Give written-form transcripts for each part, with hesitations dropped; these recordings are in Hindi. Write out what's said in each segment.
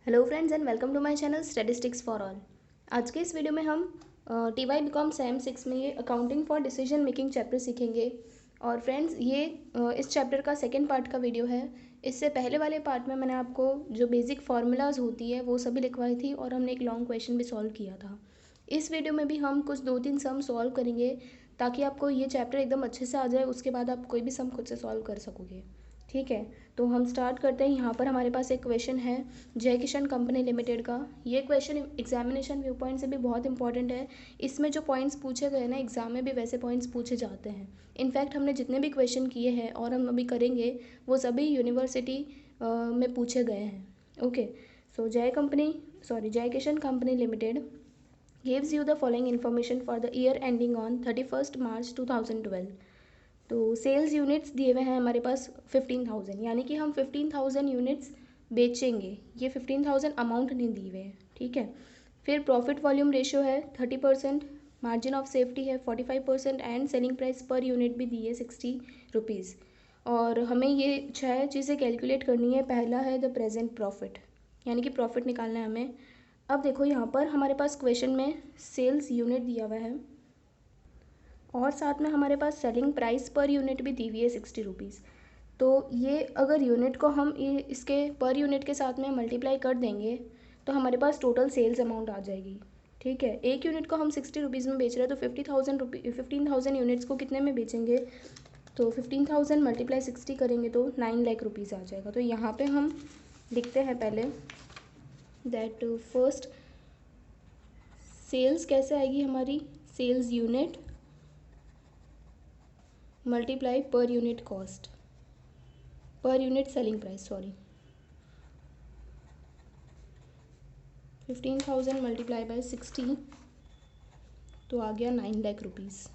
Hello friends and welcome to my channel statistics for all. आज के इस वीडियो में हम TY BCom सेम 6 में ये accounting for decision making chapter सीखेंगे। और फ्रेंड्स ये इस चैप्टर का सेकंड पार्ट का वीडियो है। इससे पहले वाले पार्ट में मैंने आपको जो बेसिक फार्मूलाज होती है वो सभी लिखवाई थी और हमने एक लॉन्ग क्वेश्चन भी सॉल्व किया था। इस वीडियो में भी हम कुछ 2-3 सम सॉल्व करेंगे ताकि आपको ये चैप्टर एकदम अच्छे से आ जाए। उसके बाद आप कोई भी सम खुद से सॉल्व कर सकोगे। ठीक है, तो हम स्टार्ट करते हैं। यहाँ पर हमारे पास एक क्वेश्चन है जय किशन कंपनी लिमिटेड का। ये क्वेश्चन एग्जामिनेशन व्यू पॉइंट से भी बहुत इंपॉर्टेंट है। इसमें जो पॉइंट्स पूछे गए ना एग्जाम में भी वैसे पॉइंट्स पूछे जाते हैं। इनफैक्ट हमने जितने भी क्वेश्चन किए हैं और हम अभी करेंगे वो सभी यूनिवर्सिटी में पूछे गए हैं। ओके, सो जय Kishan company limited gives you the following information for the year ending on 31st March 2012। तो सेल्स यूनिट्स दिए हुए हैं हमारे पास 15,000, यानी कि हम 15,000 यूनिट्स बेचेंगे। ये 15,000 अमाउंट नहीं दिए हुए हैं। ठीक है, फिर प्रॉफिट वॉल्यूम रेशियो है 30%, मार्जिन ऑफ सेफ्टी है 45% and selling price per unit भी दी है 60 रुपीज़। और हमें ये 6 चीज़ें कैलकुलेट करनी है। पहला है द प्रेजेंट प्रॉफिट, यानी कि प्रॉफिट निकालना है हमें। अब देखो यहाँ पर हमारे पास क्वेश्चन में सेल्स यूनिट दिया हुआ है और साथ में हमारे पास सेलिंग प्राइस पर यूनिट भी दी हुई है 60 रुपीज़। तो ये अगर यूनिट को हम इसके पर यूनिट के साथ में मल्टीप्लाई कर देंगे तो हमारे पास टोटल सेल्स अमाउंट आ जाएगी। ठीक है, एक यूनिट को हम 60 रुपीज़ में बेच रहे हैं तो 15,000 यूनिट्स को कितने में बेचेंगे? तो 15,000 मल्टीप्लाई 60 करेंगे तो 9 लाख रुपीज़ आ जाएगा। तो यहाँ पे हम लिखते हैं पहले दैट फर्स्ट सेल्स कैसे आएगी हमारी, sales unit multiply per unit cost, per unit selling price, 15,000 multiply by 60 तो आ गया 9 लाख रुपीज़।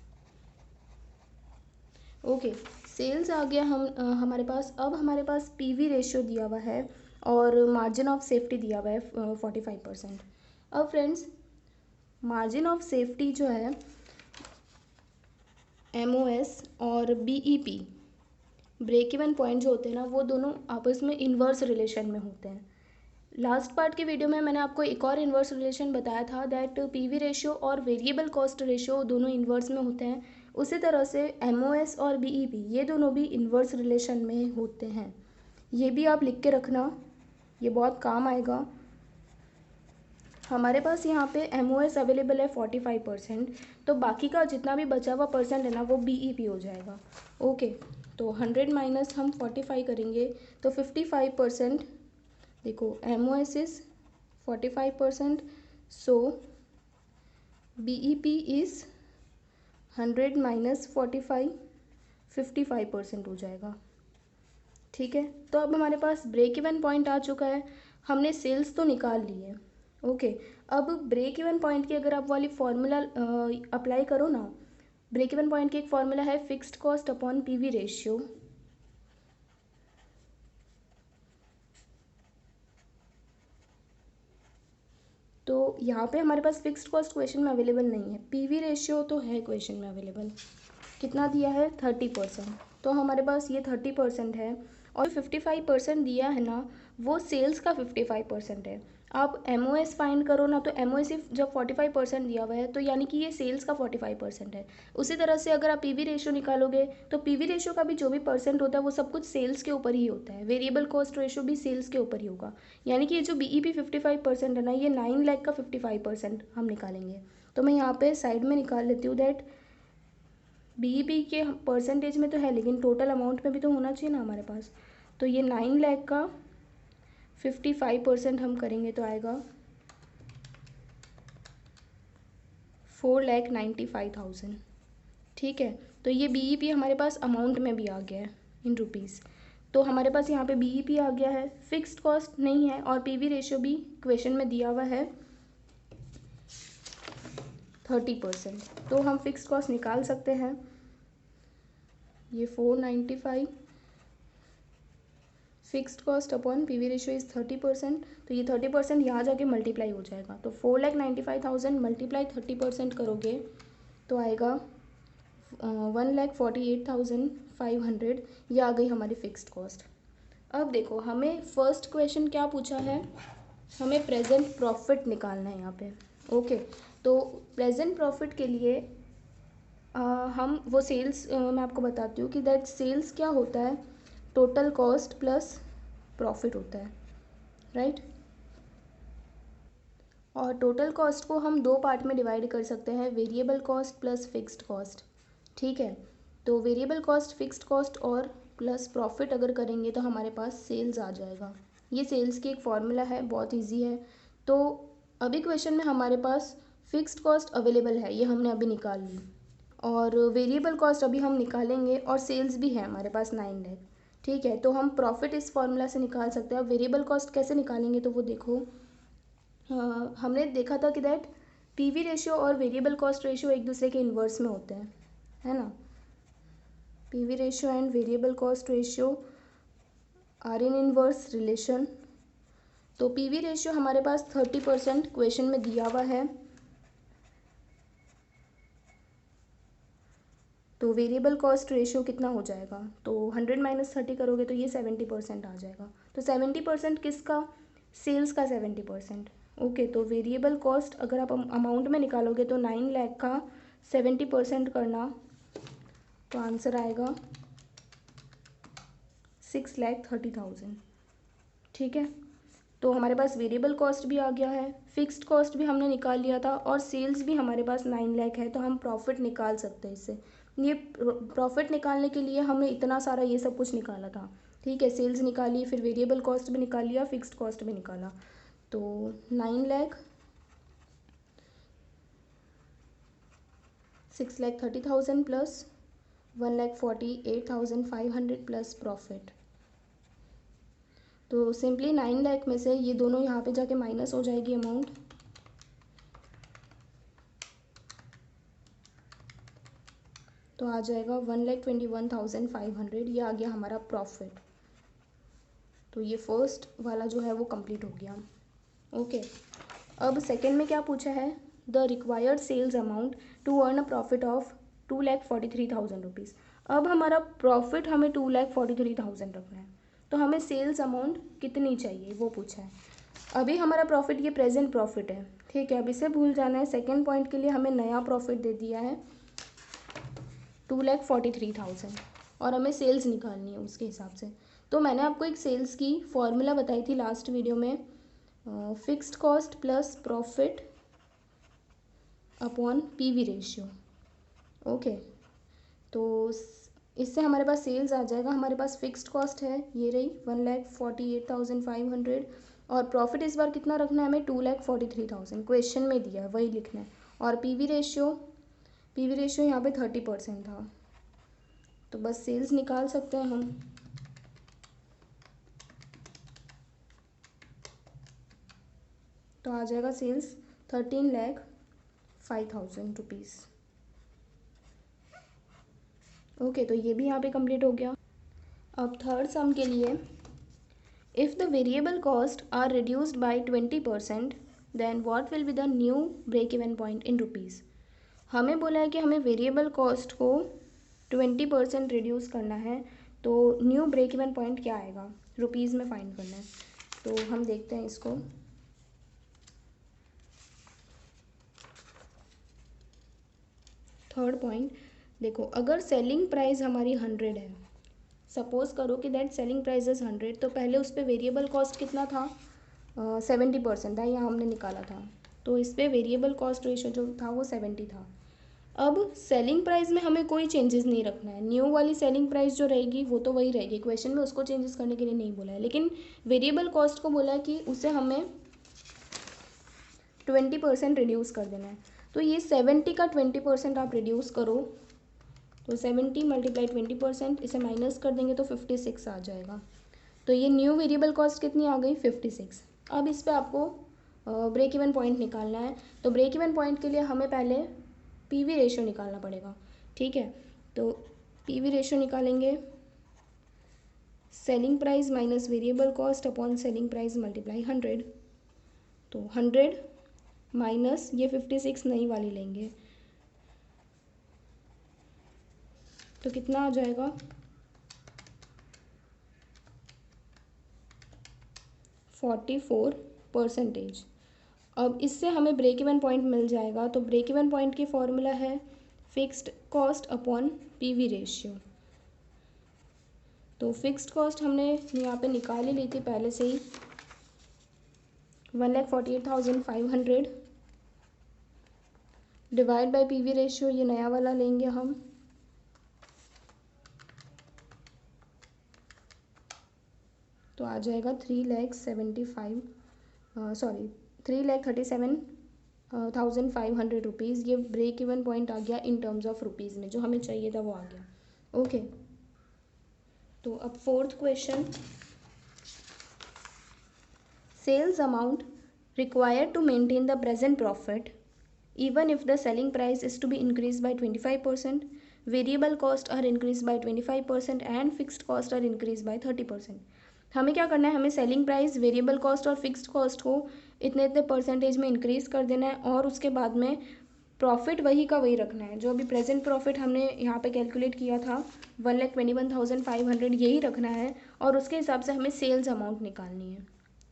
ओके, सेल्स आ गया हमारे पास। अब हमारे पास पीवी रेशियो दिया हुआ है और मार्जिन ऑफ सेफ्टी दिया हुआ है 45%। अब फ्रेंड्स मार्जिन ऑफ सेफ्टी जो है MOS और BEP ब्रेक इवन पॉइंट जो होते हैं ना वो दोनों आपस में इन्वर्स रिलेशन में होते हैं। लास्ट पार्ट के वीडियो में मैंने आपको एक और इन्वर्स रिलेशन बताया था दैट पीवी रेशियो और वेरिएबल कॉस्ट रेशियो दोनों इन्वर्स में होते हैं। उसी तरह से MOS और BEP ये दोनों भी इन्वर्स रिलेशन में होते हैं। ये भी आप लिख के रखना, ये बहुत काम आएगा। हमारे पास यहाँ पे MOS अवेलेबल है 45%, तो बाकी का जितना भी बचा हुआ परसेंट है ना वो BEP हो जाएगा। ओके, तो 100 माइनस हम 45 करेंगे तो 55%। देखो MOS is 45%, so BEP is 100 minus 45, 55% हो जाएगा। ठीक है, तो अब हमारे पास ब्रेक इवन पॉइंट आ चुका है। हमने सेल्स तो निकाल ली है। ओके, अब ब्रेक इवन पॉइंट की अगर आप वाली फॉर्मूला अप्लाई करो ना, ब्रेक इवन पॉइंट की एक फॉर्मूला है fixed cost upon PV ratio. तो यहाँ पे हमारे पास फिक्स्ड कॉस्ट क्वेश्चन में अवेलेबल नहीं है, पीवी रेशियो तो है क्वेश्चन में अवेलेबल। कितना दिया है? 30%। तो हमारे पास ये 30% है और 55% दिया है ना वो सेल्स का 55% है। आप MOS फाइंड करो ना, तो MOS जब 45% दिया हुआ है तो यानी कि ये सेल्स का 45% है। उसी तरह से अगर आप पीवी रेशियो निकालोगे तो पीवी रेशियो का भी जो भी परसेंट होता है वो सब कुछ सेल्स के ऊपर ही होता है। वेरिएबल कॉस्ट रेशियो भी सेल्स के ऊपर ही होगा। यानी कि ये जो BEP 55% है ना, ये 9 लाख का 55% हम निकालेंगे। तो मैं यहाँ पे साइड में निकाल लेती हूँ दैट BEP के परसेंटेज में तो है लेकिन टोटल अमाउंट में भी तो होना चाहिए ना हमारे पास। तो ये 9 लाख का 55% हम करेंगे तो आएगा 4,95,000। ठीक है, तो ये BEP हमारे पास अमाउंट में भी आ गया है इन रुपीज़। तो हमारे पास यहाँ पे BEP आ गया है, फिक्स्ड कॉस्ट नहीं है और पीवी रेशियो भी क्वेश्चन में दिया हुआ है 30%। तो हम फिक्स्ड कॉस्ट निकाल सकते हैं। ये 495 fixed cost upon PV ratio is 30%। तो ये 30% यहाँ जाके मल्टीप्लाई हो जाएगा। तो 4,95,000 मल्टीप्लाई 30% करोगे तो आएगा 1,48,500। ये आ गई हमारी फिक्स्ड कॉस्ट। अब देखो हमें फर्स्ट क्वेश्चन क्या पूछा है, हमें प्रेजेंट प्रॉफिट निकालना है यहाँ पे। ओके, तो प्रेजेंट प्रॉफिट के लिए हम वो सेल्स मैं आपको बताती हूँ कि दैट सेल्स क्या होता है, टोटल कॉस्ट प्लस प्रॉफिट होता है, राइट। और टोटल कॉस्ट को हम दो पार्ट में डिवाइड कर सकते हैं, variable cost plus fixed cost. ठीक है, तो वेरिएबल कॉस्ट, फिक्स्ड कॉस्ट और प्लस प्रॉफिट अगर करेंगे तो हमारे पास सेल्स आ जाएगा। ये सेल्स की एक फॉर्मूला है, बहुत इजी है। तो अभी क्वेश्चन में हमारे पास फिक्स्ड कॉस्ट अवेलेबल है, ये हमने अभी निकाल ली, और वेरिएबल कॉस्ट अभी हम निकालेंगे, और सेल्स भी है हमारे पास 9 लाख। ठीक है, तो हम प्रॉफिट इस फॉर्मूला से निकाल सकते हैं। अब वेरिएबल कॉस्ट कैसे निकालेंगे तो वो देखो, हमने देखा था कि दैट पीवी रेशियो और वेरिएबल कॉस्ट रेशियो एक दूसरे के इन्वर्स में होते हैं, है ना। PV ratio and variable cost ratio are in inverse relation. तो पीवी रेशियो हमारे पास 30% क्वेश्चन में दिया हुआ है, तो वेरिएबल कॉस्ट रेशियो कितना हो जाएगा, तो 100 माइनस 30 करोगे तो ये 70% आ जाएगा। तो 70% किसका, सेल्स का 70%। ओके, तो वेरिएबल कॉस्ट अगर आप अमाउंट में निकालोगे तो 9 लाख का 70% करना, तो आंसर आएगा 6,30,000। ठीक है, तो हमारे पास वेरिएबल कॉस्ट भी आ गया है, फिक्स्ड कॉस्ट भी हमने निकाल लिया था, और सेल्स भी हमारे पास 9 लाख है, तो हम प्रॉफिट निकाल सकते हैं इससे। ये प्रॉफिट निकालने के लिए हमने इतना सारा ये सब कुछ निकाला था। ठीक है, सेल्स निकाली, फिर वेरिएबल कॉस्ट भी निकाल लिया, फिक्स्ड कॉस्ट भी निकाला। तो 9 लाख 6,30,000 प्लस 1,48,500 प्लस प्रॉफिट। तो सिंपली 9 लाख में से ये दोनों यहाँ पे जाके माइनस हो जाएगी अमाउंट, तो आ जाएगा 1,21,500। ये आ गया हमारा प्रॉफिट। तो ये फर्स्ट वाला जो है वो कंप्लीट हो गया। ओके, अब सेकंड में क्या पूछा है, the required sales amount to earn a profit of 2,43,000 rupees. अब हमारा प्रॉफिट हमें 2,43,000 रखना है, तो हमें सेल्स अमाउंट कितनी चाहिए वो पूछा है। अभी हमारा प्रॉफिट ये प्रेजेंट प्रॉफिट है, ठीक है, अब इसे भूल जाना है। सेकेंड पॉइंट के लिए हमें नया प्रॉफिट दे दिया है 2,43,000, और हमें सेल्स निकालनी है उसके हिसाब से। तो मैंने आपको एक सेल्स की फॉर्मूला बताई थी लास्ट वीडियो में, fixed cost plus profit upon PV ratio. Okay, तो इससे हमारे पास सेल्स आ जाएगा। हमारे पास फिक्स्ड कॉस्ट है, ये रही 1,48,500, और प्रॉफिट इस बार कितना रखना है हमें, 2,43,000 क्वेश्चन में दिया है, वही लिखना है। और पीवी रेशियो यहाँ पे 30% था, तो बस सेल्स निकाल सकते हैं हम। तो आ जाएगा सेल्स 13,05,000 रुपीज़। ओके, तो ये भी यहाँ पे कंप्लीट हो गया। अब थर्ड सम के लिए, if the variable cost are reduced by 20%, then what will be the new break even point in rupees. हमें बोला है कि हमें वेरिएबल कॉस्ट को 20% रिड्यूस करना है, तो न्यू ब्रेक इवन पॉइंट क्या आएगा, रुपीज़ में फाइंड करना है। तो हम देखते हैं इसको। थर्ड पॉइंट देखो, अगर सेलिंग प्राइस हमारी 100 है, सपोज करो कि दैट सेलिंग प्राइस इज़ 100, तो पहले उस पर वेरिएबल कॉस्ट कितना था, 70% था, यहाँ हमने निकाला था, तो इस पर वेरिएबल कॉस्ट रेशियो जो था वो 70 था। अब सेलिंग प्राइस में हमें कोई चेंजेस नहीं रखना है, न्यू वाली सेलिंग प्राइस जो रहेगी वो तो वही रहेगी, क्वेश्चन में उसको चेंजेस करने के लिए नहीं बोला है, लेकिन वेरिएबल कॉस्ट को बोला है कि उसे हमें 20% रिड्यूस कर देना है। तो ये 70 का 20% आप रिड्यूस करो, तो 70 मल्टीप्लाई 20%, इसे माइनस कर देंगे तो 56 आ जाएगा। तो ये न्यू वेरिएबल कॉस्ट कितनी आ गई, 56। अब इस पर आपको ब्रेक इवन पॉइंट निकालना है, तो ब्रेक इवन पॉइंट के लिए हमें पहले पीवी रेशियो निकालना पड़ेगा। ठीक है, तो पीवी रेशियो निकालेंगे, selling price minus variable cost upon selling price multiply 100, तो 100 माइनस ये 56 नई वाली लेंगे, तो कितना आ जाएगा, 44 परसेंटेज। अब इससे हमें ब्रेक इवन पॉइंट मिल जाएगा। तो ब्रेक इवन पॉइंट की फॉर्मूला है fixed cost upon PV ratio. तो फिक्स्ड कॉस्ट हमने यहाँ पे निकाल ही ली थी पहले से ही, 1,48,500 डिवाइड बाय पीवी रेशियो, ये नया वाला लेंगे हम, तो आ जाएगा 3,37,500 रुपीज़। ये ब्रेक इवन पॉइंट आ गया इन टर्म्स ऑफ रुपीज़ में, जो हमें चाहिए था वो आ गया। ओके, तो अब fourth question, sales amount required to maintain the present profit even if the selling price is to be increased by 25%, variable cost are increased by 25% and fixed cost are increased by 30%। हमें क्या करना है, हमें सेलिंग प्राइस, वेरिएबल कॉस्ट और फिक्स्ड कॉस्ट को इतने इतने परसेंटेज में इंक्रीज़ कर देना है और उसके बाद में प्रॉफिट वही का वही रखना है। जो अभी प्रेजेंट प्रॉफिट हमने यहाँ पे कैलकुलेट किया था 1,21,500, यही रखना है और उसके हिसाब से हमें सेल्स अमाउंट निकालनी है।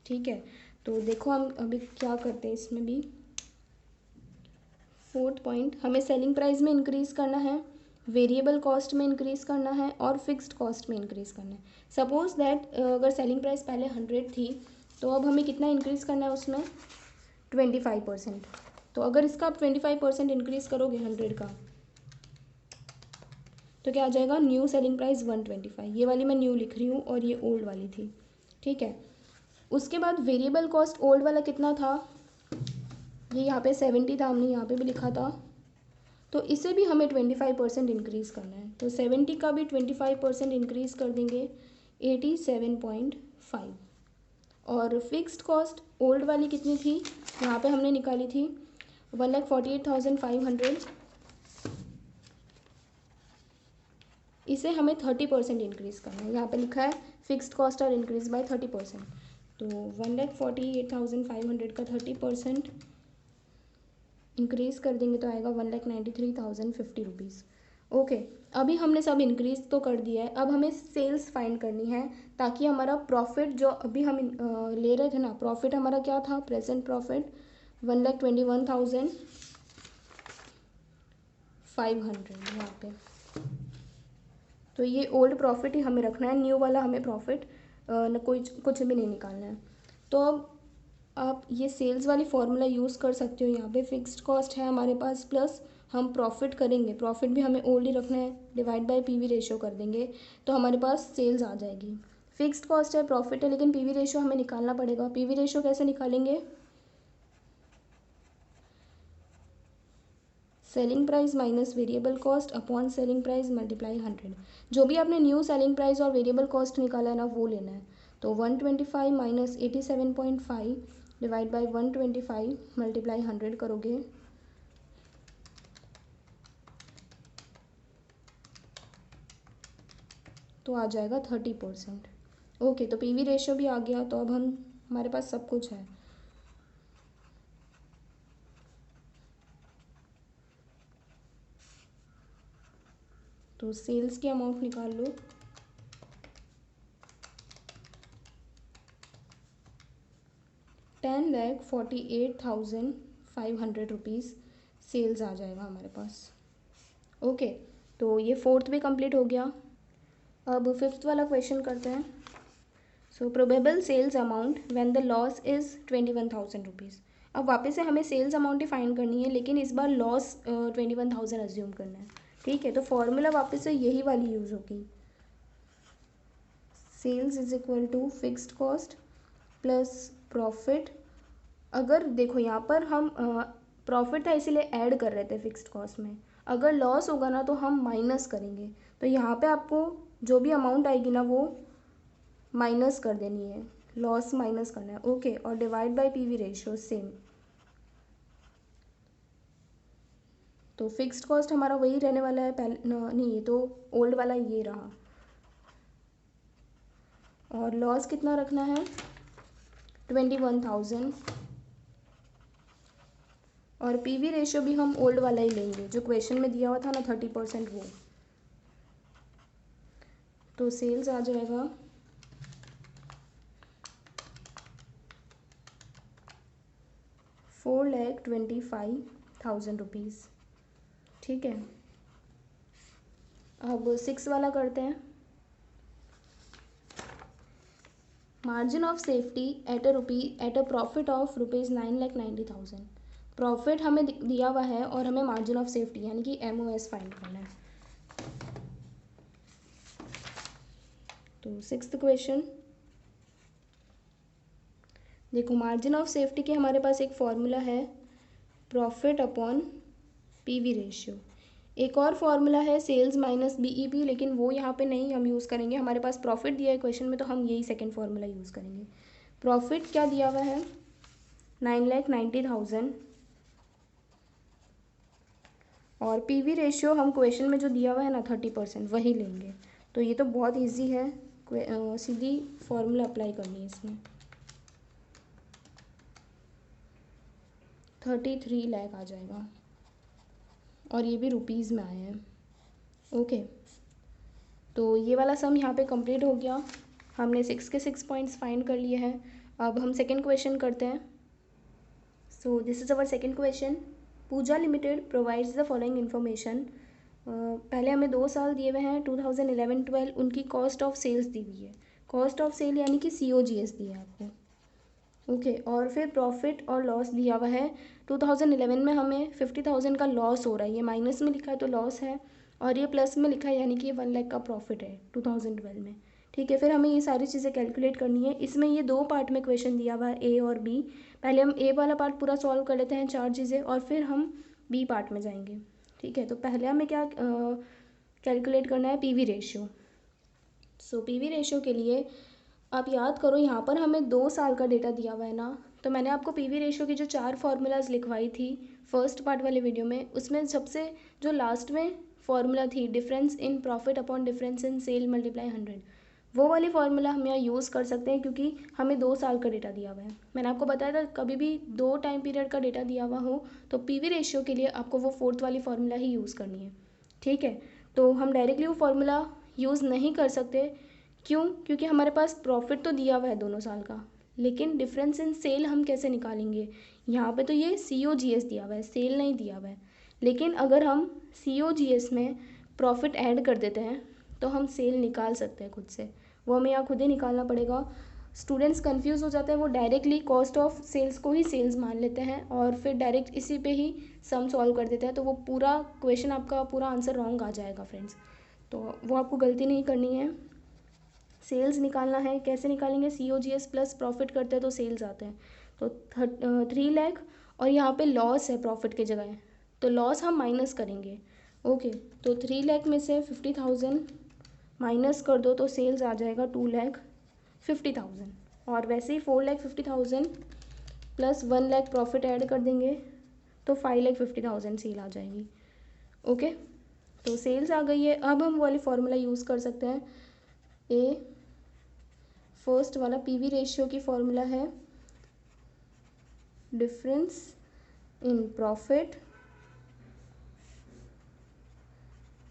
ठीक है, तो देखो हम अभी क्या करते हैं इसमें भी। फोर्थ पॉइंट, हमें सेलिंग प्राइस में इंक्रीज़ करना है, वेरिएबल कॉस्ट में इंक्रीज़ करना है और फिक्स्ड कॉस्ट में इंक्रीज़ करना है। सपोज दैट अगर सेलिंग प्राइस पहले 100 थी तो अब हमें कितना इंक्रीज़ करना है उसमें, 25%। तो अगर इसका आप 25% इंक्रीज़ करोगे 100 का, तो क्या आ जाएगा, न्यू सेलिंग प्राइस 125। ये वाली मैं न्यू लिख रही हूँ और ये ओल्ड वाली थी। ठीक है, उसके बाद वेरिएबल कॉस्ट ओल्ड वाला कितना था, ये यहाँ पे 70 था, हमने यहाँ पे भी लिखा था, तो इसे भी हमें 25% इंक्रीज़ करना है। तो 70 का भी 25% इंक्रीज़ कर देंगे 87.5। और फिक्स्ड कॉस्ट ओल्ड वाली कितनी थी, यहाँ पे हमने निकाली थी 1,48,500, इसे हमें 30% इंक्रीज़ करना है। यहाँ पे लिखा है fixed cost are increase by 30%। तो 1,48,500 का 30% इंक्रीज़ कर देंगे तो आएगा 1,93,050 रुपीज़। ओके, अभी हमने सब इंक्रीज़ तो कर दिया है, अब हमें सेल्स फाइंड करनी है ताकि हमारा प्रॉफिट जो अभी हम ले रहे थे ना, प्रॉफिट हमारा क्या था, प्रेजेंट प्रॉफिट 1,21,500 यहाँ पे। तो ये ओल्ड प्रॉफिट ही हमें रखना है, न्यू वाला हमें प्रॉफिट कुछ भी नहीं निकालना है। तो अब आप ये सेल्स वाली फॉर्मूला यूज़ कर सकते हो। यहाँ पे फिक्स्ड कॉस्ट है हमारे पास, प्लस हम प्रॉफिट करेंगे, प्रॉफिट भी हमें ओल्ड ही रखना है, डिवाइड बाय पीवी रेशियो कर देंगे तो हमारे पास सेल्स आ जाएगी। फिक्स्ड कॉस्ट है, प्रॉफिट है, लेकिन पीवी रेशियो हमें निकालना पड़ेगा। पीवी रेशियो कैसे निकालेंगे, selling price minus variable cost upon selling price multiply 100। जो भी आपने न्यू सेलिंग प्राइस और वेरिएबल कॉस्ट निकाला है ना, वो लेना है। तो 125 माइनस 87.5 डिवाइड बाई 125 मल्टीप्लाई 100 करोगे तो आ जाएगा 30%। ओके, तो पीवी रेशियो भी आ गया। तो अब हमारे पास सब कुछ है। तो सेल्स की अमाउंट निकाल लो, 10,48,500 रुपीज़ सेल्स आ जाएगा हमारे पास। ओके, तो ये फोर्थ भी कंप्लीट हो गया। अब फिफ्थ वाला क्वेश्चन करते हैं। So probable sales amount when the loss is 21,000 rupees. अब वापस से हमें सेल्स अमाउंट ही फाइंड करनी है, लेकिन इस बार लॉस 21,000 अज्यूम करना है। ठीक है, तो फॉर्मूला वापस से यही वाली यूज़ होगी, sales is equal to fixed cost plus profit. अगर देखो यहाँ पर हम प्रॉफिट था इसीलिए ऐड कर रहे थे फिक्स्ड कॉस्ट में, अगर लॉस होगा ना तो हम माइनस करेंगे। तो यहाँ पे आपको जो भी अमाउंट आएगी ना वो माइनस कर देनी है, लॉस माइनस करना है। ओके, और divide by PV ratio same. तो फिक्स्ड कॉस्ट हमारा वही रहने वाला है, पहले नहीं, ये तो ओल्ड वाला ये रहा। और लॉस कितना रखना है, 21,000। और पीवी रेशियो भी हम ओल्ड वाला ही लेंगे, जो क्वेश्चन में दिया हुआ था ना 30% वो। तो सेल्स आ जाएगा 4,25,000 रुपीज़। ठीक है, अब 6 वाला करते हैं। Margin of safety at a profit of ₹9,90,000। Profit हमें दिया हुआ है और हमें मार्जिन ऑफ सेफ्टी यानी कि MOS फाइंड करना है। तो 6th क्वेश्चन देखो, मार्जिन ऑफ सेफ्टी के हमारे पास एक फॉर्मूला है प्रॉफिट अपॉन PV रेशियो। एक और फॉर्मूला है सेल्स माइनस BEP, लेकिन वो यहाँ पे नहीं हम यूज़ करेंगे। हमारे पास प्रॉफिट दिया है क्वेश्चन में, तो हम यही सेकंड फॉर्मूला यूज़ करेंगे। प्रॉफिट क्या दिया हुआ है 9,90,000 और PV रेशियो हम क्वेश्चन में जो दिया हुआ है ना 30% वही लेंगे। तो ये तो बहुत ईजी है, सीधी फॉर्मूला अप्लाई करनी है इसमें। 33 लाख आ जाएगा और ये भी रुपीज़ में आया है। ओके, तो ये वाला सम यहाँ पे कंप्लीट हो गया। हमने 6 के 6 पॉइंट्स फाइंड कर लिए हैं। अब हम सेकंड क्वेश्चन करते हैं। So this is our second question. Pooja Limited provides the following information. पहले हमें 2 साल दिए हुए हैं, 2011-12 उनकी कॉस्ट ऑफ सेल्स दी हुई है। कॉस्ट ऑफ सेल यानी कि COGS दिया है आपको। ओके, और फिर प्रॉफिट और लॉस दिया हुआ है। 2011 में हमें 50,000 का लॉस हो रहा है, ये माइनस में लिखा है तो लॉस है, और ये प्लस में लिखा है यानी कि 1 लाख का प्रॉफिट है 2012 में। ठीक है, फिर हमें ये सारी चीज़ें कैलकुलेट करनी है। इसमें ये 2 पार्ट में क्वेश्चन दिया हुआ है, A और B। पहले हम A वाला पार्ट पूरा सॉल्व कर लेते हैं 4 चीज़ें, और फिर हम B पार्ट में जाएंगे। ठीक है, तो पहले हमें क्या कैलकुलेट करना है, PV रेशियो। सो PV रेशियो के लिए आप याद करो, यहाँ पर हमें 2 साल का डेटा दिया हुआ है ना, तो मैंने आपको PV रेशियो की जो 4 फार्मूलाज लिखवाई थी फर्स्ट पार्ट वाले वीडियो में, उसमें सबसे जो लास्ट में फार्मूला थी difference in profit upon difference in sale multiply 100, वो वाली फार्मूला हम यहाँ यूज़ कर सकते हैं क्योंकि हमें 2 साल का डेटा दिया हुआ है। मैंने आपको बताया था कभी भी 2 टाइम पीरियड का डेटा दिया हुआ हो तो PV रेशियो के लिए आपको वो 4th वाली फार्मूला ही यूज़ करनी है। ठीक है, तो हम डायरेक्टली वो फार्मूला यूज़ नहीं कर सकते। क्यों? क्योंकि हमारे पास प्रॉफिट तो दिया हुआ है दोनों साल का, लेकिन डिफरेंस इन सेल हम कैसे निकालेंगे? यहाँ पे तो ये COGS दिया हुआ है, सेल नहीं दिया हुआ है। लेकिन अगर हम COGS में प्रॉफिट ऐड कर देते हैं तो हम सेल निकाल सकते हैं खुद से, वो हमें यहाँ खुद ही निकालना पड़ेगा। स्टूडेंट्स कंफ्यूज हो जाते हैं, वो डायरेक्टली कॉस्ट ऑफ सेल्स को ही सेल्स मान लेते हैं और फिर डायरेक्ट इसी पे ही सम सॉल्व कर देते हैं, तो वो पूरा क्वेश्चन आपका पूरा आंसर रॉन्ग आ जाएगा फ्रेंड्स। तो वो आपको गलती नहीं करनी है। सेल्स निकालना है, कैसे निकालेंगे? COGS प्लस प्रॉफिट करते हैं तो सेल्स आते हैं, तो 3 लाख, और यहाँ पे लॉस है प्रॉफिट की जगह, तो लॉस हम माइनस करेंगे। ओके, तो 3 लाख में से 50,000 माइनस कर दो तो सेल्स आ जाएगा 2,50,000, और वैसे ही 4,50,000 प्लस 1 लाख प्रॉफिट ऐड कर देंगे तो 5,50,000 सेल आ जाएगी। ओके, तो सेल्स आ गई है। अब हम वाली फार्मूला यूज़ कर सकते हैं। फर्स्ट वाला PV रेशियो की फॉर्मूला है difference in profit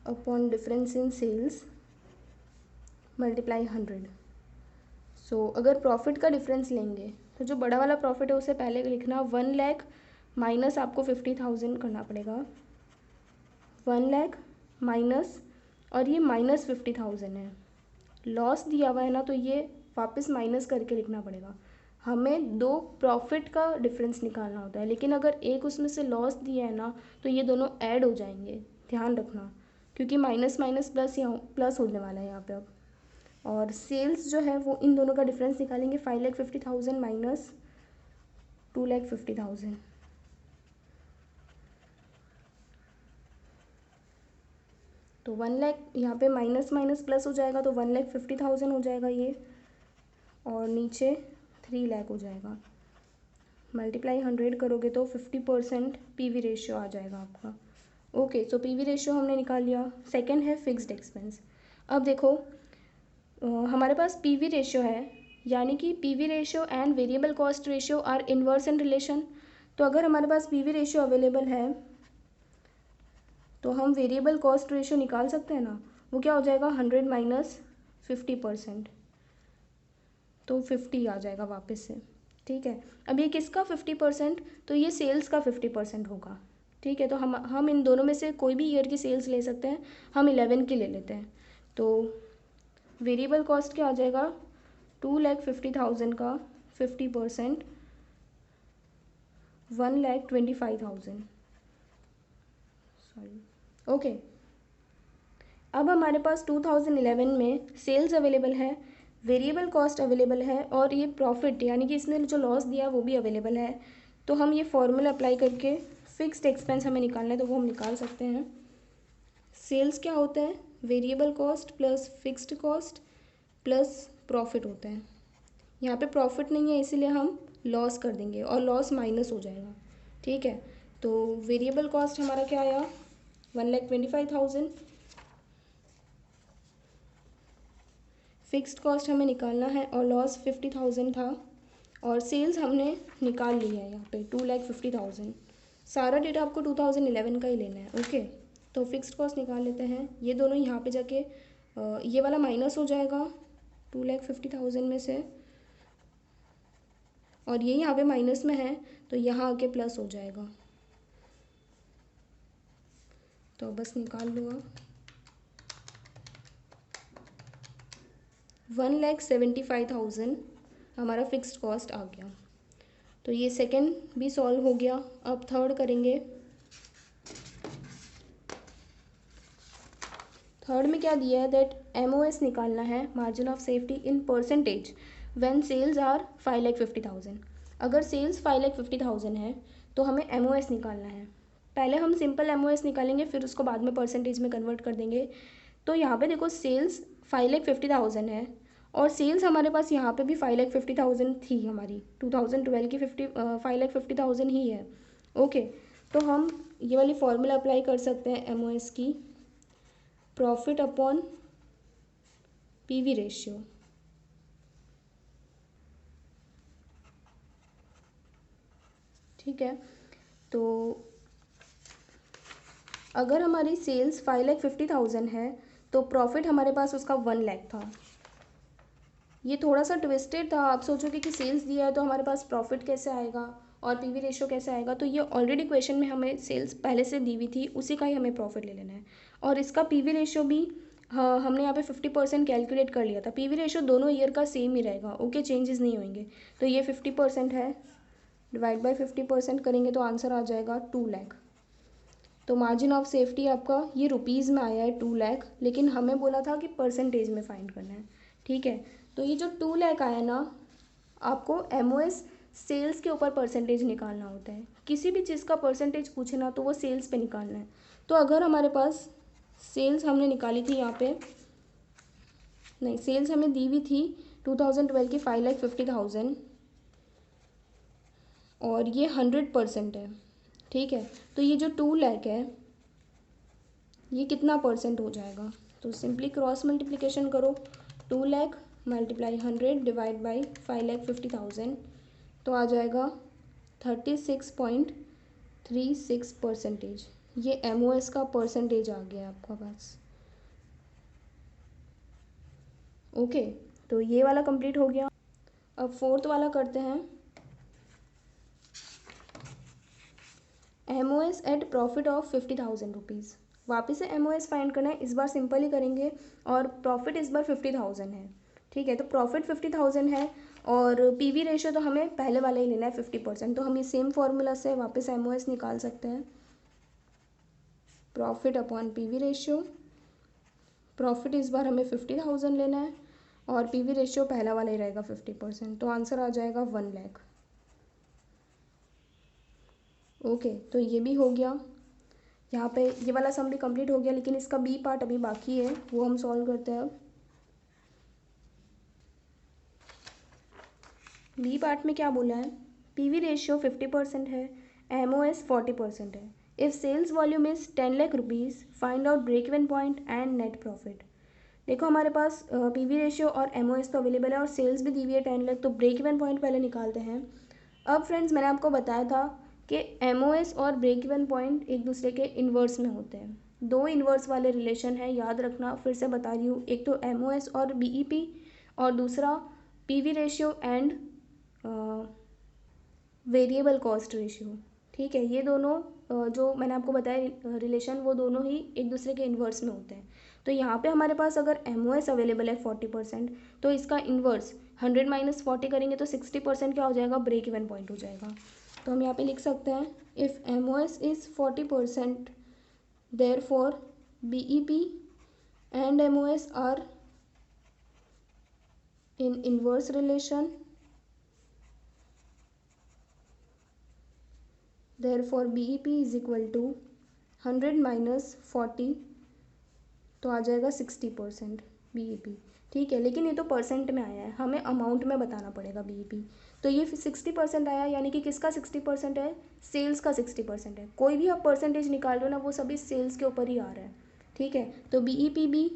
upon difference in sales multiply 100। So अगर प्रॉफिट का डिफरेंस लेंगे तो जो बड़ा वाला प्रॉफिट है उसे पहले लिखना 1 लाख माइनस आपको 50,000 करना पड़ेगा। 1 लाख माइनस, और ये माइनस 50,000 है। लॉस दिया हुआ है ना, तो ये वापस माइनस करके लिखना पड़ेगा। हमें 2 प्रॉफिट का डिफरेंस निकालना होता है, लेकिन अगर एक उसमें से लॉस दिया है ना तो ये दोनों ऐड हो जाएंगे, ध्यान रखना, क्योंकि माइनस माइनस प्लस यहाँ प्लस होने वाला है यहाँ पे अब। और सेल्स जो है वो इन दोनों का डिफरेंस निकालेंगे, 5,50,000 माइनस 2,50,000। तो 1 लाख यहाँ पे माइनस माइनस प्लस हो जाएगा तो 1,50,000 हो जाएगा ये, और नीचे 3 लाख हो जाएगा। मल्टीप्लाई 100 करोगे तो 50% PV रेशियो आ जाएगा आपका। ओके, सो PV रेशियो हमने निकाल लिया। सेकंड है फिक्स्ड एक्सपेंस। अब देखो हमारे पास PV रेशियो है, यानी कि PV ratio and variable cost ratio are inverse in relation. तो अगर हमारे पास PV रेशियो अवेलेबल है तो हम वेरिएबल कॉस्ट रेशियो निकाल सकते हैं ना। वो क्या हो जाएगा 100 माइनस 50%, तो 50 आ जाएगा वापस से। ठीक है। अब ये किसका 50%, तो ये सेल्स का 50% होगा। ठीक है, तो हम इन दोनों में से कोई भी ईयर की सेल्स ले सकते हैं। हम 11 की ले लेते हैं। तो वेरिएबल कॉस्ट क्या आ जाएगा, 2,50,000 का 50%, 1,25,000। Sorry, okay. अब हमारे पास 2011 में सेल्स अवेलेबल है, वेरिएबल कॉस्ट अवेलेबल है, और ये प्रॉफिट यानी कि इसने जो लॉस दिया वो भी अवेलेबल है। तो हम ये फॉर्मूला अप्लाई करके फिक्स्ड एक्सपेंस हमें निकालना है, तो वो हम निकाल सकते हैं। सेल्स क्या होता है, variable cost plus fixed cost plus profit होता है। यहाँ पे प्रॉफिट नहीं है इसीलिए हम लॉस कर देंगे और लॉस माइनस हो जाएगा। ठीक है, तो वेरिएबल कॉस्ट हमारा क्या आया, 1,25,000। फिक्स्ड कॉस्ट हमें निकालना है और लॉस 50,000 था, और सेल्स हमने निकाल लिया है यहाँ पे 2,50,000। सारा डेटा आपको 2011 का ही लेना है। ओके, तो फिक्स्ड कॉस्ट निकाल लेते हैं। ये दोनों यहाँ पे जाके ये वाला माइनस हो जाएगा 2,50,000 में से, और ये यहाँ पे माइनस में है तो यहाँ आके प्लस हो जाएगा। तो बस निकाल लो आप, 1,75,000 हमारा फिक्स्ड कॉस्ट आ गया। तो ये सेकंड भी सॉल्व हो गया। अब थर्ड करेंगे। थर्ड में क्या दिया है, दैट MOS निकालना है, margin of safety in percentage, when sales are 5,50,000। अगर सेल्स 5,50,000 है तो हमें MOS निकालना है। पहले हम सिंपल MOS निकालेंगे, फिर उसको बाद में परसेंटेज में कन्वर्ट कर देंगे। तो यहाँ पे देखो सेल्स 5,50,000 है, और सेल्स हमारे पास यहाँ पे भी 5,50,000 थी हमारी, 2012 की 5,50,000 ही है। ओके, तो हम ये वाली फॉर्मूला अप्लाई कर सकते हैं MOS की, प्रॉफिट अपॉन PV रेशियो। ठीक है, तो अगर हमारी सेल्स 5,50,000 है तो प्रॉफिट हमारे पास उसका 1 लाख था। ये थोड़ा सा ट्विस्टेड था। आप सोचोगे कि सेल्स दिया है तो हमारे पास प्रॉफिट कैसे आएगा और PV रेशियो कैसे आएगा, तो ये ऑलरेडी क्वेश्चन में हमें सेल्स पहले से दी हुई थी, उसी का ही हमें प्रॉफिट ले लेना है। और इसका PV रेशियो भी हाँ, हमने यहाँ पे 50% कैलकुलेट कर लिया था। PV रेशियो दोनों ईयर का सेम ही रहेगा। ओके, चेंजेस नहीं होंगे। तो ये 50% है, डिवाइड बाई 50% करेंगे तो आंसर आ जाएगा 2 लाख। तो मार्जिन ऑफ सेफ्टी आपका ये रुपीज़ में आया है 2 लाख, लेकिन हमें बोला था कि परसेंटेज में फाइंड करना है। ठीक है, तो ये जो 2 लाख आया ना, आपको MOS सेल्स के ऊपर परसेंटेज निकालना होता है। किसी भी चीज़ का परसेंटेज पूछे ना तो वो सेल्स पे निकालना है। तो अगर हमारे पास सेल्स हमने निकाली थी यहाँ पे, नहीं, सेल्स हमें दी हुई थी 2012 की 5,50,000, और ये 100% है। ठीक है, तो ये जो 2 लाख है ये कितना परसेंट हो जाएगा, तो सिंपली क्रॉस मल्टीप्लिकेशन करो, 2 लाख मल्टीप्लाई 100 डिवाइड बाई 5,50,000, तो आ जाएगा 36.36%। ये MOS का परसेंटेज आ गया आपका पास। ओके, तो ये वाला कंप्लीट हो गया। अब फोर्थ वाला करते हैं, MOS at profit of 50,000 rupees. वापस से MOS फाइंड करना है, इस बार सिंपल ही करेंगे, और प्रॉफिट इस बार 50,000 है। ठीक है, तो प्रॉफिट 50,000 है, और PV रेशियो तो हमें पहले वाला ही लेना है 50%। तो हम ये सेम फार्मूला से वापस MOS निकाल सकते हैं, profit upon PV ratio. Profit इस बार हमें 50,000 लेना है, और PV रेशियो पहला वाला ही रहेगा 50%। तो आंसर आ जाएगा 1 लाख। ओके, तो ये भी हो गया। यहाँ पे ये वाला सम भी कंप्लीट हो गया, लेकिन इसका B पार्ट अभी बाकी है, वो हम सॉल्व करते हैं अब। B पार्ट में क्या बोला है, PV रेशियो 50% है, MOS 40% है। If sales volume is 10 lakh rupees, find out break even point and net profit. देखो हमारे पास PV रेशियो और MOS तो अवेलेबल है, और सेल्स भी दी हुई है 10 लाख, तो ब्रेक इवन पॉइंट पहले निकालते हैं। अब फ्रेंड्स, मैंने आपको बताया था कि MOS और ब्रेक इवन पॉइंट एक दूसरे के इन्वर्स में होते हैं। दो इन्वर्स वाले रिलेशन है, याद रखना, फिर से बता रही हूँ। एक तो MOS और BEP, और दूसरा PV ratio and variable cost ratio. ठीक है, ये दोनों जो मैंने आपको बताया रिलेशन, वो दोनों ही एक दूसरे के इन्वर्स में होते हैं। तो यहाँ पे हमारे पास अगर MOS अवेलेबल है 40%, तो इसका इन्वर्स 100 माइनस 40 करेंगे तो 60% क्या हो जाएगा, ब्रेक इवन पॉइंट हो जाएगा। तो हम यहाँ पे लिख सकते हैं if MOS is 40%, therefore BEP and MOS are in inverse relation, therefore BEP is equal to 100 minus 40, तो आ जाएगा 60% BEP। ठीक है, लेकिन ये तो परसेंट में आया है, हमें अमाउंट में बताना पड़ेगा BEP। तो ये 60% आया, यानी कि किसका 60% है, सेल्स का 60% है। कोई भी आप परसेंटेज निकाल लो ना, वो सभी सेल्स के ऊपर ही आ रहा है। ठीक है, तो BEP भी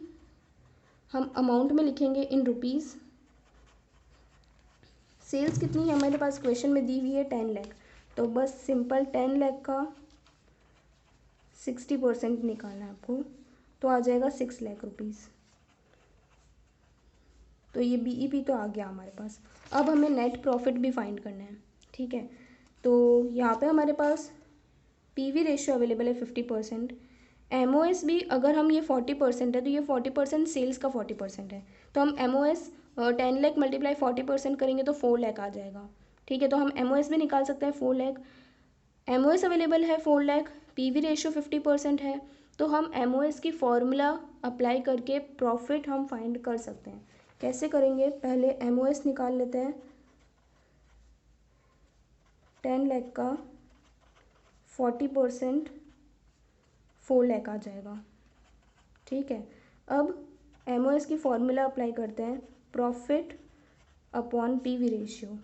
हम अमाउंट में लिखेंगे इन रुपीज़। सेल्स कितनी है हमारे पास क्वेश्चन में दी हुई है, 10 लाख, तो बस सिंपल 10 लाख का 60% निकालना है आपको, तो आ जाएगा 6 लाख रुपीज़। तो ये BEP तो आ गया हमारे पास। अब हमें नेट प्रॉफिट भी फाइंड करना है। ठीक है, तो यहाँ पे हमारे पास PV रेशियो अवेलेबल है 50%। MOS भी अगर हम ये 40% है, तो ये 40% सेल्स का 40% है। तो हम MOS 10 लाख मल्टीप्लाई 40% करेंगे तो 4 लाख आ जाएगा। ठीक है, तो हम MOS भी निकाल सकते हैं 4 लाख। MOS अवेलेबल है 4 लाख, PV रेशियो 50% है, तो हम MOS की फॉर्मूला अप्लाई करके प्रॉफिट हम फाइंड कर सकते हैं। कैसे करेंगे, पहले MOS निकाल लेते हैं। 10 लाख का 40% 4 लाख आ जाएगा। ठीक है, अब MOS की फॉर्मूला अप्लाई करते हैं, profit upon PV ratio.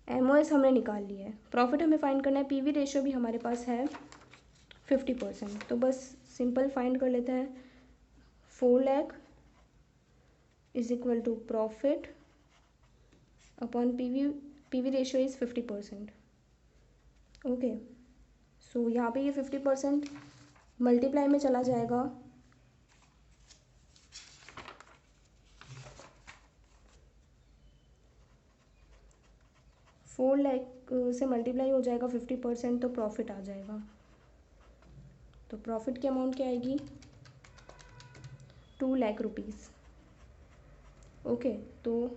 MOS हमने निकाल लिया है, प्रॉफिट हमें फाइंड करना है, PV रेशियो भी हमारे पास है 50%। तो बस सिंपल फाइंड कर लेते हैं, 4 lakh is equal to profit upon PV ratio is 50%। Okay, so यहाँ पे ये 50% मल्टीप्लाई में चला जाएगा, फोर लाख से मल्टीप्लाई हो जाएगा 50%, तो प्रॉफिट आ जाएगा। तो प्रॉफिट की अमाउंट क्या आएगी, 2 लाख रुपीज़। ओके, तो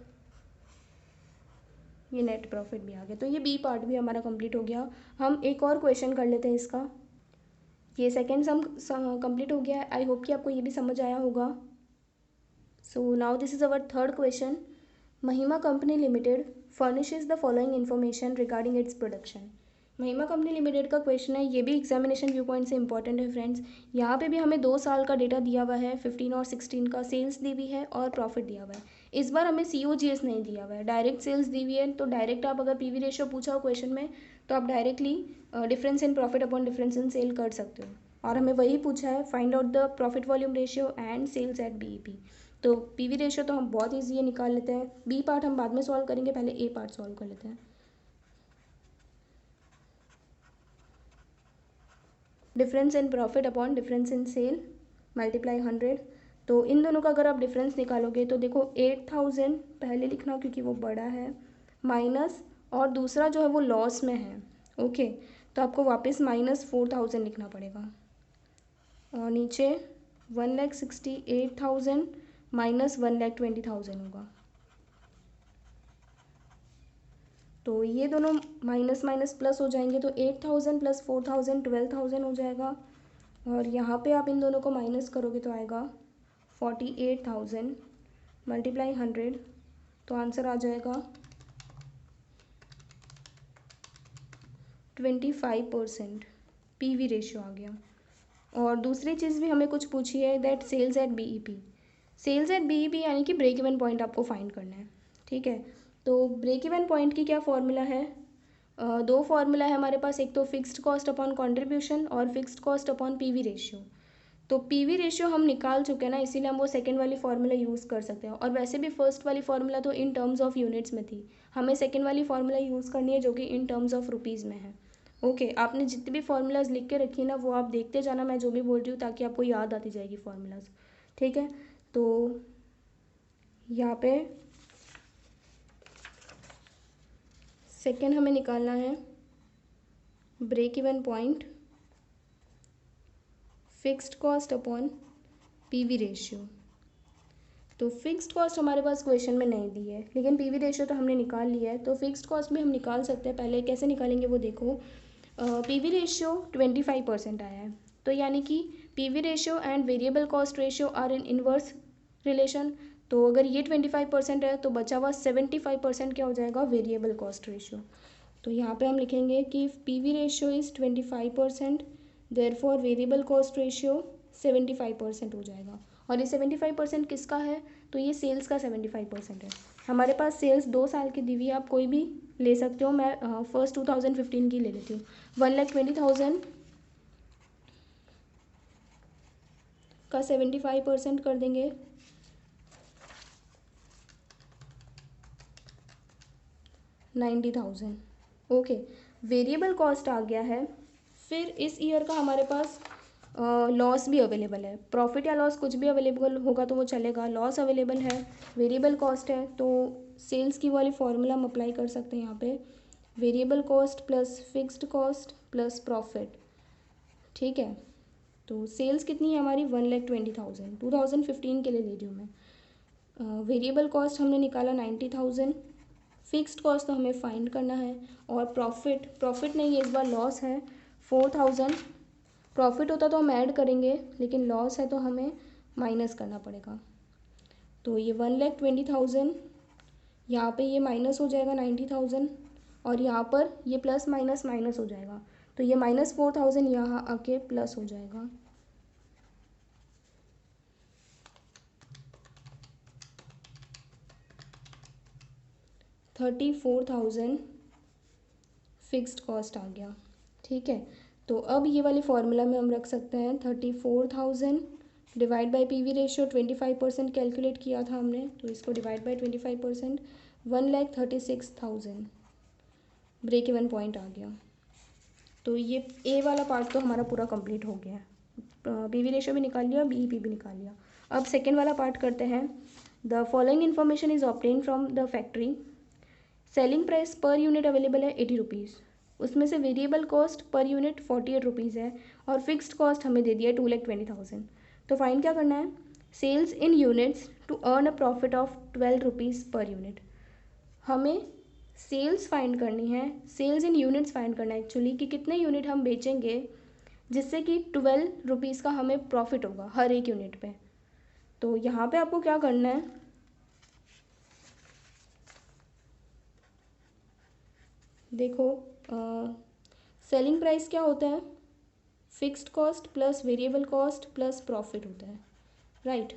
ये नेट प्रॉफिट भी आ गया। तो ये बी पार्ट भी हमारा कंप्लीट हो गया। हम एक और क्वेश्चन कर लेते हैं इसका। ये सेकेंड सम कंप्लीट हो गया है। आई होप कि आपको ये भी समझ आया होगा। So now this is our third question. Mahima company limited furnishes the following information regarding its production. Mahima company limited का क्वेश्चन है, ये भी एग्जामिनेशन व्यू पॉइंट से इंपॉर्टेंट है फ्रेंड्स। यहाँ पे भी हमें 2 साल का डेटा दिया हुआ है, 15 और 16 का, सेल्स दी हुई है और प्रॉफिट दिया हुआ है। इस बार हमें COGS नहीं दिया हुआ है, डायरेक्ट सेल्स दी हुई है। तो डायरेक्ट आप अगर PV रेशियो पूछा हो क्वेश्चन में, तो आप directly difference in profit upon difference in sale कर सकते हो। और हमें वही पूछा है, find out the profit volume ratio and sales at BEP। तो PV रेशियो तो हम बहुत ईजी निकाल लेते हैं। बी पार्ट हम बाद में सॉल्व करेंगे, पहले ए पार्ट सॉल्व कर लेते हैं। Difference in profit upon difference in sale multiply 100। तो इन दोनों का अगर आप डिफरेंस निकालोगे तो देखो 8000 पहले लिखना क्योंकि वो बड़ा है, माइनस और दूसरा जो है वो लॉस में है। ओके, तो आपको वापस -4000 लिखना पड़ेगा और नीचे 1,68,000 माइनस 1,20,000 होगा। तो ये दोनों माइनस माइनस प्लस हो जाएंगे, तो 8000 प्लस 4000 12,000 हो जाएगा। और यहाँ पे आप इन दोनों को माइनस करोगे तो आएगा 48,000 मल्टीप्लाई 100, तो आंसर आ जाएगा 25%। PV रेशियो आ गया। और दूसरी चीज़ भी हमें कुछ पूछी है, that sales at BEP। Sales at BEP यानी कि ब्रेक इवन पॉइंट आपको फाइंड करना है। ठीक है, तो ब्रेक इवन पॉइंट की क्या फॉर्मूला है, 2 फार्मूला है हमारे पास, एक तो फिक्स्ड कॉस्ट अपॉन कंट्रीब्यूशन और fixed cost upon PV ratio. तो PV रेशियो हम निकाल चुके हैं ना, इसीलिए हम वो सेकंड वाली फार्मूला यूज़ कर सकते हैं। और वैसे भी फर्स्ट वाली फार्मूला तो इन टर्म्स ऑफ यूनिट्स में थी, हमें सेकंड वाली फार्मूला यूज़ करनी है जो कि इन टर्म्स ऑफ रुपीज़ में है। ओके, आपने जितनी भी फार्मूलाज लिख के रखी है ना, वो आप देखते जाना, मैं जो भी बोल रही हूँ, ताकि आपको याद आती जाएगी फार्मूलाज। ठीक है, तो यहाँ पे सेकेंड हमें निकालना है break even point, fixed cost upon PV ratio. तो फिक्स्ड कॉस्ट हमारे पास क्वेश्चन में नहीं दी है, लेकिन पीवी रेशियो तो हमने निकाल लिया है, तो फिक्स्ड कॉस्ट भी हम निकाल सकते हैं। पहले कैसे निकालेंगे वो देखो। पीवी रेशियो 25% आया है, तो यानी कि PV ratio and variable cost ratio are in inverse relation. तो अगर ये 25% है तो बचा हुआ 75% क्या हो जाएगा, वेरिएबल कॉस्ट रेशियो। तो यहाँ पे हम लिखेंगे कि PV ratio is 25%, therefore variable cost ratio 75% हो जाएगा। और ये 75% किसका है, तो ये सेल्स का 75% है। हमारे पास सेल्स 2 साल की दी हुई है, आप कोई भी ले सकते हो। मैं फर्स्ट 2015 की ले लेती हूँ। 1,20,000 का 75% कर देंगे, 90,000। ओके, वेरिएबल कॉस्ट आ गया है। फिर इस ईयर का हमारे पास लॉस भी अवेलेबल है। प्रॉफिट या लॉस कुछ भी अवेलेबल होगा तो वो चलेगा। लॉस अवेलेबल है, वेरिएबल कॉस्ट है, तो सेल्स की वाली फॉर्मूला हम अप्लाई कर सकते हैं यहाँ पे। Variable cost plus fixed cost plus profit, ठीक है। तो सेल्स कितनी है हमारी, 1,20,000, 2015 के लिए ले रही हूँ मैं। वेरिएबल कॉस्ट हमने निकाला 90,000, फिक्स्ड कॉस्ट तो हमें फाइंड करना है। और प्रॉफिट नहीं है, इस बार लॉस है 4,000। प्रॉफिट होता तो हम ऐड करेंगे, लेकिन लॉस है तो हमें माइनस करना पड़ेगा। तो ये 1,20,000, यहाँ पे ये माइनस हो जाएगा 90,000, और यहाँ पर ये प्लस माइनस माइनस हो जाएगा। तो ये -4,000 यहाँ आके प्लस हो जाएगा। $34,000 फिक्स्ड कॉस्ट आ गया, ठीक है। तो अब ये वाली फॉर्मूला में हम रख सकते हैं 34,000 divide by P V ratio 25% calculate किया था हमने, तो इसको divide by 25%, 1,36,000 break even point आ गया। तो ये ए वाला पार्ट तो हमारा पूरा कंप्लीट हो गया है। पी वी रेशियो भी निकाल लिया, बी पी भी निकाल लिया। अब सेकेंड वाला पार्ट करते हैं। The following information is obtain from the factory. Selling price per unit available है 80 रुपीज़, उसमें से variable cost per unit 48 rupees है, और फिक्स्ड कॉस्ट हमें दे दिया है 2,20,000। तो फाइन क्या करना है, sales in units to earn a profit of 12 rupees per unit. हमें सेल्स फाइंड करनी है, सेल्स इन यूनिट्स फाइंड करना है एक्चुअली, कि कितने यूनिट हम बेचेंगे जिससे कि 12 रुपीज़ का हमें प्रॉफिट होगा हर एक यूनिट पे। तो यहाँ पे आपको क्या करना है, देखो सेलिंग प्राइस क्या होता है, fixed cost plus variable cost plus profit होता है, राइट।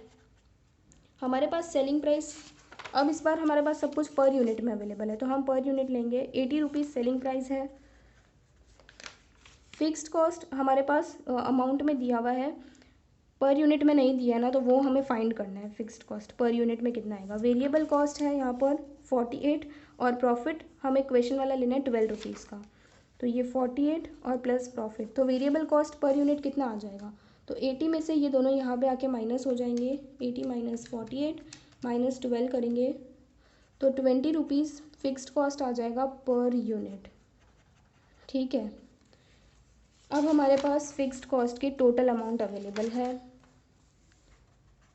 हमारे पास सेलिंग प्राइस, अब इस बार हमारे पास सब कुछ पर यूनिट में अवेलेबल है, तो हम पर यूनिट लेंगे। 80 रुपीज़ सेलिंग प्राइस है। फिक्स्ड कॉस्ट हमारे पास अमाउंट में दिया हुआ है, पर यूनिट में नहीं दिया है ना, तो वो हमें फाइंड करना है फिक्स्ड कॉस्ट पर यूनिट में कितना आएगा। वेरिएबल कॉस्ट है यहाँ पर 48, और प्रॉफिट हमें क्वेश्चन वाला लेना है 12 रुपीज़ का। तो ये 48 और प्लस प्रॉफिट, तो वेरिएबल कॉस्ट पर यूनिट कितना आ जाएगा, तो 80 में से ये दोनों यहाँ पे आके माइनस हो जाएंगे। 80 माइनस 48 माइनस 12 करेंगे तो 20 रुपीज़ फिक्स्ड कॉस्ट आ जाएगा पर यूनिट, ठीक है। अब हमारे पास फिक्स्ड कॉस्ट की टोटल अमाउंट अवेलेबल है।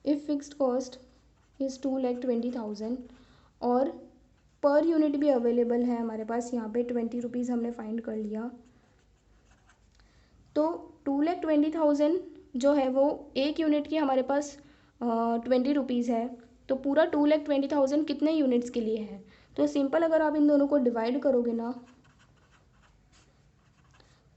इफ़ फिक्स्ड कॉस्ट इज़ 2,20,000 और पर यूनिट भी अवेलेबल है हमारे पास, यहाँ पे 20 रुपीज़ हमने फाइंड कर लिया। तो 2,20,000 जो है वो एक यूनिट की हमारे पास 20 रुपीज़ है, तो पूरा 2,20,000 कितने यूनिट्स के लिए है। तो सिंपल अगर आप इन दोनों को डिवाइड करोगे ना,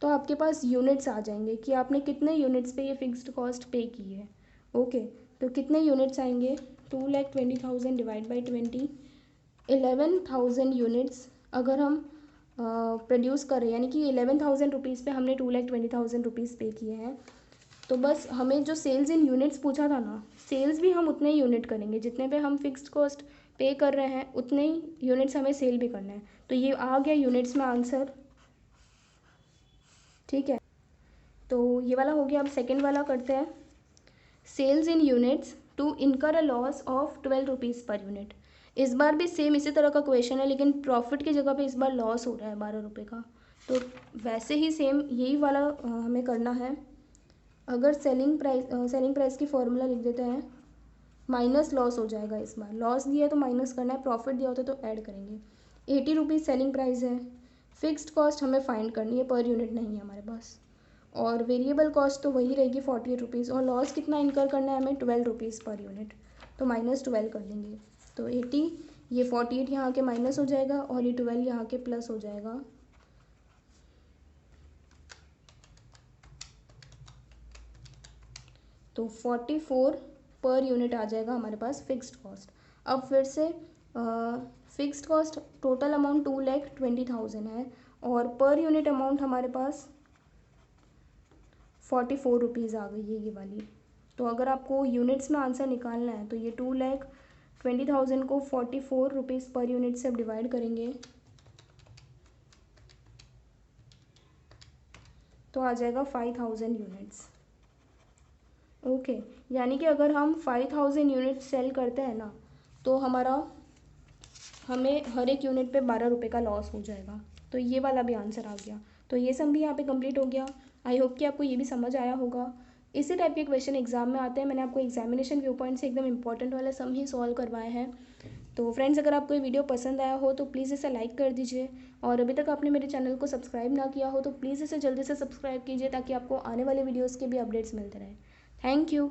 तो आपके पास यूनिट्स आ जाएंगे कि आपने कितने यूनिट्स पे ये फिक्स्ड कॉस्ट पे की है। ओके, तो कितने यूनिट्स आएंगे, 2,20,000 डिवाइड बाई 20, 11,000 यूनिट्स अगर हम प्रोड्यूस कर रहे हैं, यानी कि 11,000 रुपीज़ पे हमने 2,20,000 रुपीज़ पे किए हैं। तो बस हमें जो सेल्स इन यूनिट्स पूछा था ना, सेल्स भी हम उतने ही यूनिट करेंगे जितने पे हम फिक्स्ड कॉस्ट पे कर रहे हैं, उतने ही यूनिट्स हमें सेल भी करना है। तो ये आ गया यूनिट्स में आंसर, ठीक है। तो ये वाला हो गया। अब सेकेंड वाला करते हैं। Sales in units to incur a loss of 12 rupees per unit. इस बार भी सेम इसी तरह का क्वेश्चन है, लेकिन प्रॉफिट की जगह पे इस बार लॉस हो रहा है 12 रुपये का। तो वैसे ही सेम यही वाला हमें करना है। अगर सेलिंग प्राइस की फॉर्मूला लिख देते हैं, माइनस लॉस हो जाएगा। इस बार लॉस दिया है तो माइनस करना है, प्रॉफिट दिया होता तो ऐड करेंगे। 80 रुपीज़ सेलिंग प्राइस है। फिक्स्ड कॉस्ट हमें फाइंड करनी है, पर यूनिट नहीं है हमारे पास। और वेरिएबल कॉस्ट तो वही रहेगी 48 रुपीज़। और लॉस कितना इनकर करना है हमें, 12 रुपीज़ पर यूनिट। तो -12 कर देंगे। तो 80, ये 48 यहाँ के माइनस हो जाएगा और ये 12 यहाँ के प्लस हो जाएगा। तो 44 पर यूनिट आ जाएगा हमारे पास फिक्स्ड कॉस्ट। अब फिर से फिक्स्ड कॉस्ट टोटल अमाउंट 2,20,000 है और पर यूनिट अमाउंट हमारे पास 44 रुपीज़ आ गई है ये वाली। तो अगर आपको यूनिट्स में आंसर निकालना है तो ये 2,20,000 को 44 रुपीज़ पर यूनिट से अब डिवाइड करेंगे तो आ जाएगा 5,000 यूनिट्स। ओके, यानी कि अगर हम 5,000 यूनिट सेल करते हैं ना तो हमें हर एक यूनिट पे 12 रुपये का लॉस हो जाएगा। तो ये वाला भी आंसर आ गया। तो ये सम भी यहाँ पे कंप्लीट हो गया। आई होप कि आपको ये भी समझ आया होगा। इसी टाइप के क्वेश्चन एग्जाम में आते हैं। मैंने आपको एग्जामिनेशन व्यू पॉइंट से एकदम इंपॉर्टेंट वाला सम ही सॉल्व करवाए हैं। तो फ्रेंड्स, अगर आपको ये वीडियो पसंद आया हो तो प्लीज़ इसे लाइक कर दीजिए, और अभी तक आपने मेरे चैनल को सब्सक्राइब ना किया हो तो प्लीज़ इसे जल्दी से सब्सक्राइब कीजिए ताकि आपको आने वाले वीडियोज़ के भी अपडेट्स मिलते रहें। Thank you.